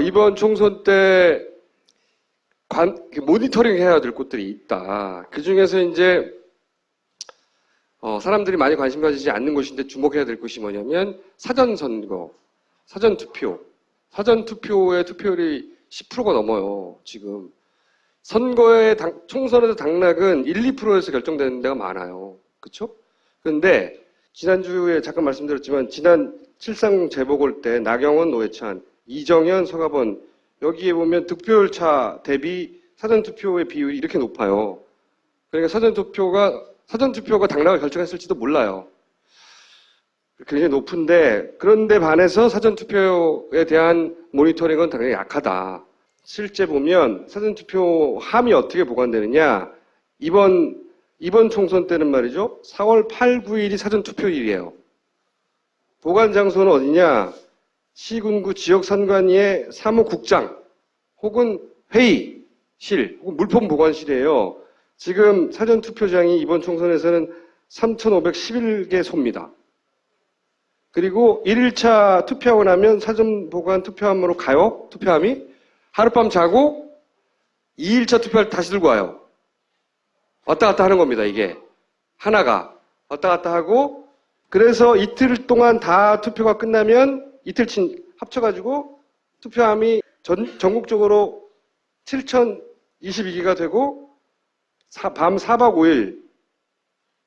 이번 총선 때 모니터링 해야 될 곳들이 있다. 그 중에서 이제 사람들이 많이 관심 가지지 않는 곳인데 주목해야 될 곳이 뭐냐면 사전선거, 사전투표. 사전투표의 투표율이 10%가 넘어요. 지금 선거의 총선에서 당락은 1, 2%에서 결정되는 데가 많아요. 그렇죠? 그런데 지난주에 잠깐 말씀드렸지만 지난 7.30 재보궐 때 나경원, 노회찬, 이정현, 서가번 여기에 보면 득표율 차 대비 사전투표의 비율이 이렇게 높아요. 그러니까 사전투표가 당락을 결정했을지도 몰라요. 굉장히 높은데 그런데 반해서 사전투표에 대한 모니터링은 당연히 약하다. 실제 보면 사전투표 함이 어떻게 보관되느냐. 이번 총선 때는 말이죠. 4월 8, 9일이 사전투표일이에요. 보관 장소는 어디냐. 시군구 지역선관위의 사무국장 혹은 회의실 혹은 물품 보관실이에요. 지금 사전투표장이 이번 총선에서는 3,511개소입니다. 그리고 1일차 투표하고 나면 사전보관 투표함으로 가요. 투표함이. 하룻밤 자고 2일차 투표할 때 다시 들고 와요. 왔다 갔다 하는 겁니다. 이게. 하나가. 왔다 갔다 하고 그래서 이틀 동안 다 투표가 끝나면 이틀치 합쳐가지고 투표함이 전국적으로 7,022개가 되고 밤 4박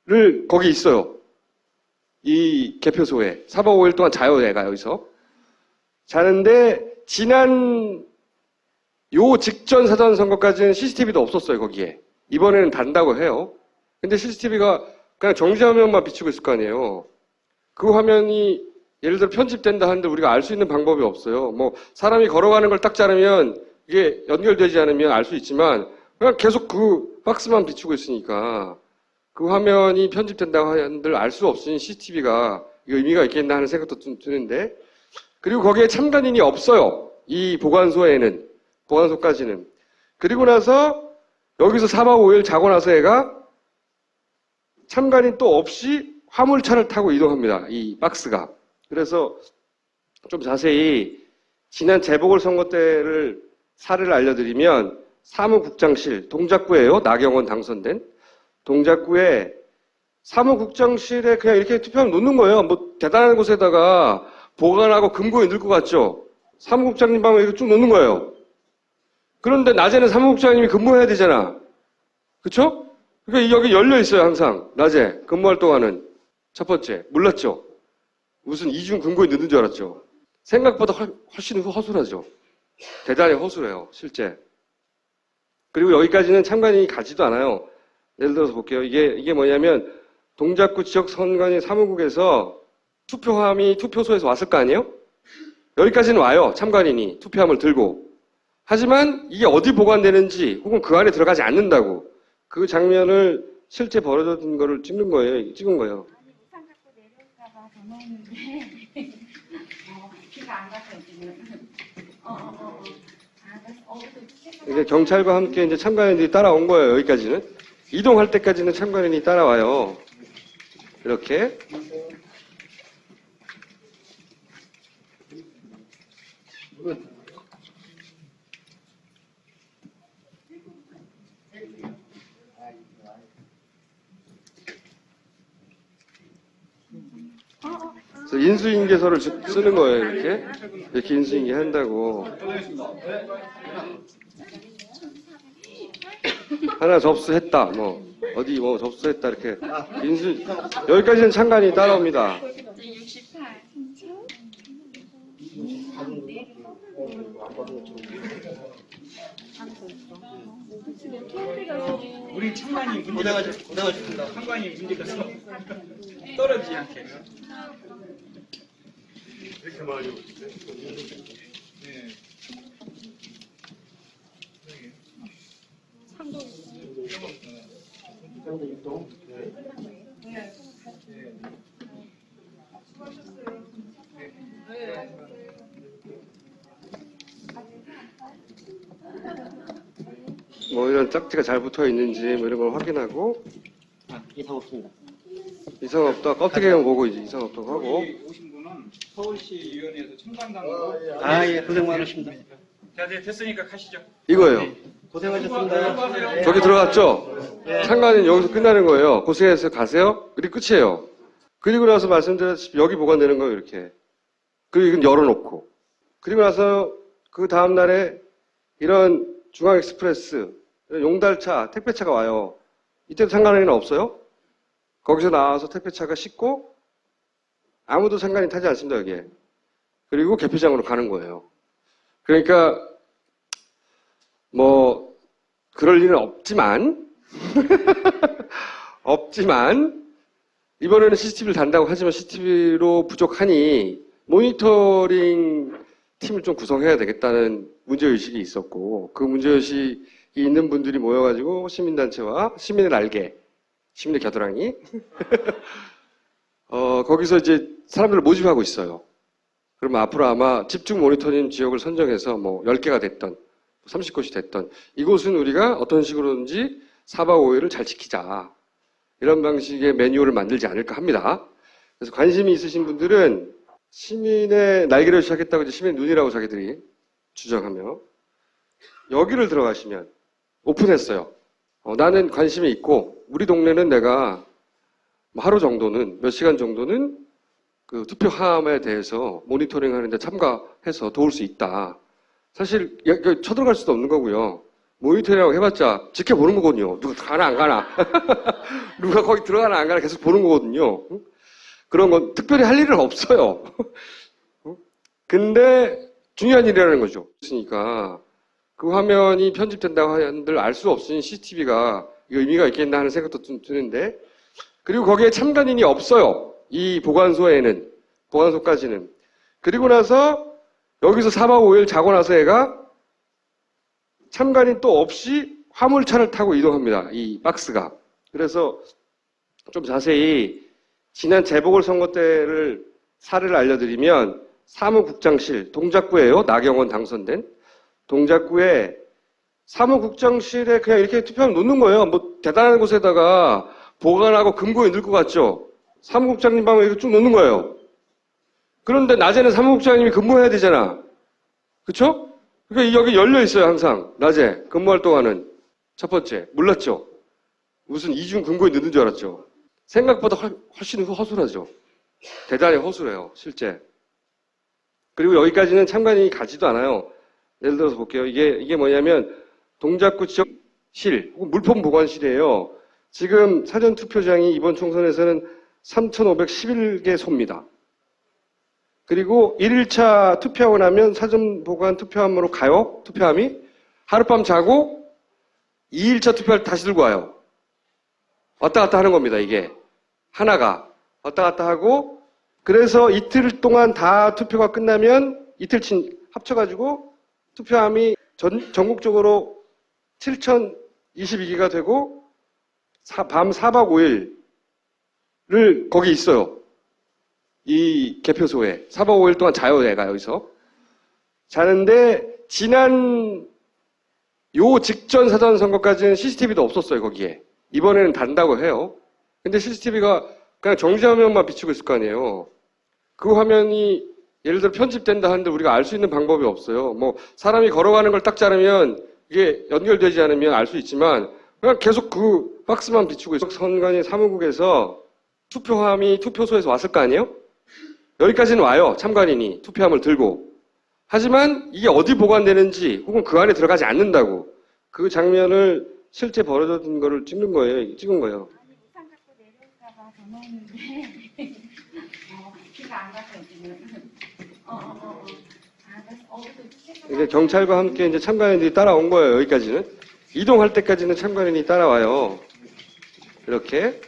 5일을 거기 있어요. 이 개표소에. 4박 5일 동안 자요, 얘가 여기서. 자는데 지난 요 직전 사전선거까지는 CCTV도 없었어요, 거기에. 이번에는 단다고 해요. 근데 CCTV가 그냥 정지화면만 비추고 있을 거 아니에요. 그 화면이 예를 들어 편집된다 하는데 우리가 알 수 있는 방법이 없어요. 뭐 사람이 걸어가는 걸 딱 자르면 이게 연결되지 않으면 알 수 있지만 그냥 계속 그 박스만 비추고 있으니까 그 화면이 편집된다고 한들 알 수 없으니 CCTV가 의미가 있겠나 하는 생각도 좀 드는데 그리고 거기에 참관인이 없어요. 이 보관소에는. 보관소까지는. 그리고 나서 여기서 4박 5일 자고 나서 얘가 참관인 또 없이 화물차를 타고 이동합니다. 이 박스가. 그래서 좀 자세히 지난 재보궐선거 때를 사례를 알려드리면 사무국장실, 동작구예요. 나경원 당선된. 동작구에 사무국장실에 그냥 이렇게 투표함 놓는 거예요. 뭐 대단한 곳에다가 보관하고 금고에 넣을 것 같죠. 사무국장님 방에 이렇게 쭉 놓는 거예요. 그런데 낮에는 사무국장님이 근무해야 되잖아. 그쵸? 그러니까 여기 열려 있어요. 항상 낮에 근무할 동안은. 첫 번째 몰랐죠. 무슨 이중 금고에 넣는 줄 알았죠. 생각보다 훨씬 허술하죠. 대단히 허술해요. 실제. 그리고 여기까지는 참관인이 가지도 않아요. 예를 들어서 볼게요. 이게 뭐냐면 동작구 지역선관위 사무국에서 투표함이 투표소에서 왔을 거 아니에요? 여기까지는 와요. 참관인이 투표함을 들고. 하지만 이게 어디 보관되는지 혹은 그 안에 들어가지 않는다고. 그 장면을 실제 벌어졌던 거를 찍은 거예요. 아니, 우산 갖고 내려올까봐 더 넣었는데 비가 안 갔어요, 지금. 이제 경찰과 함께 이제 참관인들이 따라온 거예요. 여기까지는. 이동할 때까지는 참관인이 따라와요. 이렇게. 그래서 인수인계서를 쓰는 거예요. 이렇게 인수인계 한다고. 하나 접수했다. 뭐 어디 뭐 접수했다 이렇게 여기까지는 참관이 따라옵니다. 우리 참관이 문제가 고생하셨습니다. 참관이 문제가 떨어지지 않게. 이렇게 많이 네. 뭐 이런 짝지가 잘 붙어 있는지 뭐 이런 걸 확인하고 이상 없습니다. 이상 없다. 껍데기만 보고 이제 이상 없다고 하고 여기 오신 분은 서울시위원회에서 청담당으로. 예, 고생 많으십니다. 자, 이제 됐으니까 가시죠. 이거예요. 고생하셨습니다. 저기 들어갔죠? 참관은 여기서 끝나는 거예요. 고생해서 가세요. 그리고 끝이에요. 그리고 나서 말씀드렸듯이 여기 보관되는 거예요, 이렇게. 그리고 이건 열어놓고. 그리고 나서 그 다음날에 이런 중앙엑스프레스, 용달차, 택배차가 와요. 이때도 참관인은 없어요? 거기서 나와서 택배차가 싣고 아무도 참관인 타지 않습니다, 여기에. 그리고 개표장으로 가는 거예요. 그러니까 뭐 그럴 일은 없지만 이번에는 CCTV를 단다고 하지만 CCTV로 부족하니 모니터링 팀을 좀 구성해야 되겠다는 문제의식이 있었고, 그 문제의식이 있는 분들이 모여가지고 시민단체와 시민의 날개, 시민의 겨드랑이 거기서 이제 사람들을 모집하고 있어요. 그러면 앞으로 아마 집중 모니터링 지역을 선정해서 뭐 10개가 됐던 30곳이 됐던 이곳은 우리가 어떤 식으로든지 4박 5일을 잘 지키자, 이런 방식의 매뉴얼을 만들지 않을까 합니다. 그래서 관심이 있으신 분들은 시민의 날개를 시작했다고 이제 시민의 눈이라고 자기들이 주장하며 여기를 들어가시면 오픈했어요. 나는 관심이 있고 우리 동네는 내가 하루 정도는, 몇 시간 정도는 그 투표함에 대해서 모니터링 하는데 참가해서 도울 수 있다. 사실 쳐들어갈 수도 없는 거고요. 모니터링하고 해봤자 지켜보는 거거든요. 누가 가나 안 가나 누가 거기 들어가나 안 가나 계속 보는 거거든요. 그런 건 특별히 할 일은 없어요. 근데 중요한 일이라는 거죠. 그러니까 그 화면이 편집된다고 한들 알 수 없으니 CCTV가 의미가 있겠나 하는 생각도 좀 드는데, 그리고 거기에 참관인이 없어요. 이 보관소에는, 보관소까지는. 그리고 나서 여기서 4박 5일 자고 나서 애가 참관인 또 없이 화물차를 타고 이동합니다. 이 박스가. 그래서 좀 자세히 지난 재보궐선거 때를 사례를 알려드리면, 사무국장실, 동작구예요. 나경원 당선된. 동작구에 사무국장실에 그냥 이렇게 투표함 놓는 거예요. 뭐 대단한 곳에다가 보관하고 금고에 넣을 것 같죠? 사무국장님 방에 이렇게 쭉 놓는 거예요. 그런데 낮에는 사무국장님이 근무해야 되잖아. 그쵸? 그러니까 여기 열려 있어요, 항상. 낮에 근무할 동안은. 첫 번째. 몰랐죠? 무슨 이중 금고에 넣는 줄 알았죠? 생각보다 훨씬 허술하죠? 대단히 허술해요, 실제. 그리고 여기까지는 참관인이 가지도 않아요. 예를 들어서 볼게요. 이게 뭐냐면, 동작구 지역실, 혹은 물품 보관실이에요. 지금 사전투표장이 이번 총선에서는 3,511개소입니다. 그리고 1일차 투표하고 나면 사전보관 투표함으로 가요. 투표함이. 하룻밤 자고 2일차 투표를 다시 들고 와요. 왔다 갔다 하는 겁니다, 이게. 하나가. 왔다 갔다 하고, 그래서 이틀 동안 다 투표가 끝나면 이틀치 합쳐가지고 투표함이 전국적으로 7,022개가 되고, 밤 4박 5일을 거기 있어요. 이 개표소에. 4박 5일 동안 자요, 내가 여기서. 자는데, 요 직전 사전선거까지는 CCTV도 없었어요, 거기에. 이번에는 단다고 해요. 근데 CCTV가 그냥 정지화면만 비추고 있을 거 아니에요. 그 화면이 예를 들어 편집된다 하는데 우리가 알 수 있는 방법이 없어요. 뭐, 사람이 걸어가는 걸 딱 자르면 이게 연결되지 않으면 알 수 있지만, 그냥 계속 그 박스만 비추고 있어요. 선관위 사무국에서 투표함이 투표소에서 왔을 거 아니에요? 여기까지는 와요, 참관인이. 투표함을 들고. 하지만 이게 어디 보관되는지 혹은 그 안에 들어가지 않는다고. 그 장면을 실제 벌어졌던 거를 찍은 거예요. 아니, 우산 갖고 내려올까봐 전화했는데, 비가 안 가서 지금. 이게 경찰과 함께 이제 참관인들이 따라온 거예요, 여기까지는. 이동할 때까지는 참관인이 따라와요. 이렇게.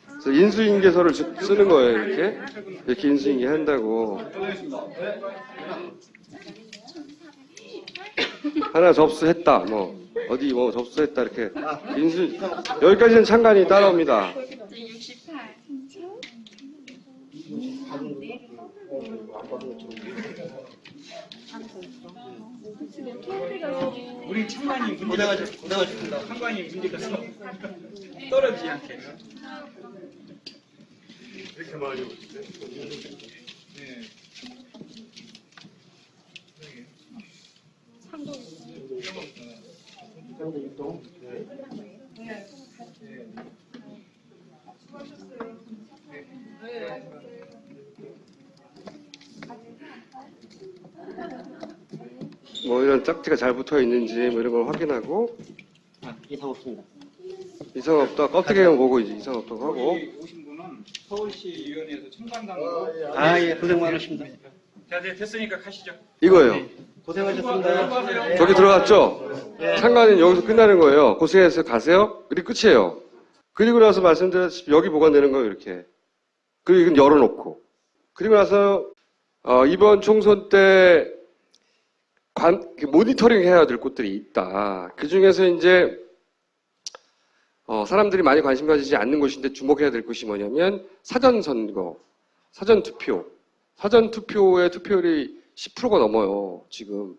그래서 인수인계서를 쓰는 거예요, 이렇게. 이렇게 인수인계 한다고. 하나 접수했다, 뭐. 어디 뭐 접수했다, 이렇게. 여기까지는 참관이 따라옵니다. 68. 우리 참관이 문제가 고생하셨습니다. 참관이 문제가 떨어지지 않게. 이렇게 많이 오시대? 네. 뭐 이런 짝지가 잘 붙어 있는지 뭐 이런 걸 확인하고 이상 없습니다. 이상 없다 껍데기만 보고 이제 이상 없다고 하고 여기 오신 분은 서울시위원회에서 청담당으로. 아, 예, 고생 많으십니다. 자, 네, 됐으니까 가시죠. 이거예요. 고생하셨습니다. 저기 들어갔죠? 참관은 여기서 끝나는 거예요. 고생해서 가세요. 그리고 끝이에요. 그리고 나서 말씀드렸다시피 여기 보관되는 거예요, 이렇게. 그리고 이건 열어놓고. 그리고 나서 이번 총선 때 모니터링 해야 될 곳들이 있다. 그 중에서 이제 사람들이 많이 관심 가지지 않는 곳인데 주목해야 될 곳이 뭐냐면 사전선거, 사전투표. 사전투표의 투표율이 10%가 넘어요, 지금.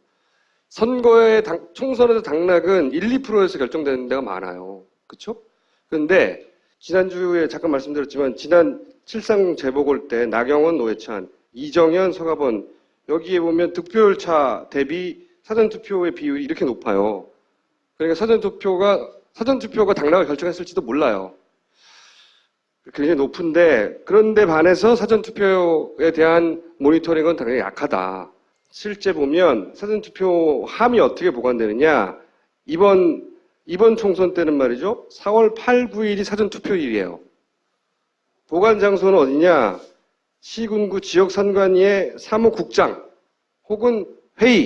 선거의 총선에서 당락은 1, 2%에서 결정되는 데가 많아요. 그쵸? 그런데, 지난주에 잠깐 말씀드렸지만, 지난 7.3 재보궐 때, 나경원, 노회찬, 이정현, 서가번, 여기에 보면 득표율 차 대비 사전투표의 비율이 이렇게 높아요. 그러니까 사전투표가 당락을 결정했을지도 몰라요. 굉장히 높은데, 그런데 반해서 사전투표에 대한 모니터링은 당연히 약하다. 실제 보면 사전투표 함이 어떻게 보관되느냐. 이번 총선 때는 말이죠. 4월 8, 9일이 사전투표일이에요. 보관 장소는 어디냐. 시군구 지역선관위의 사무국장 혹은 회의.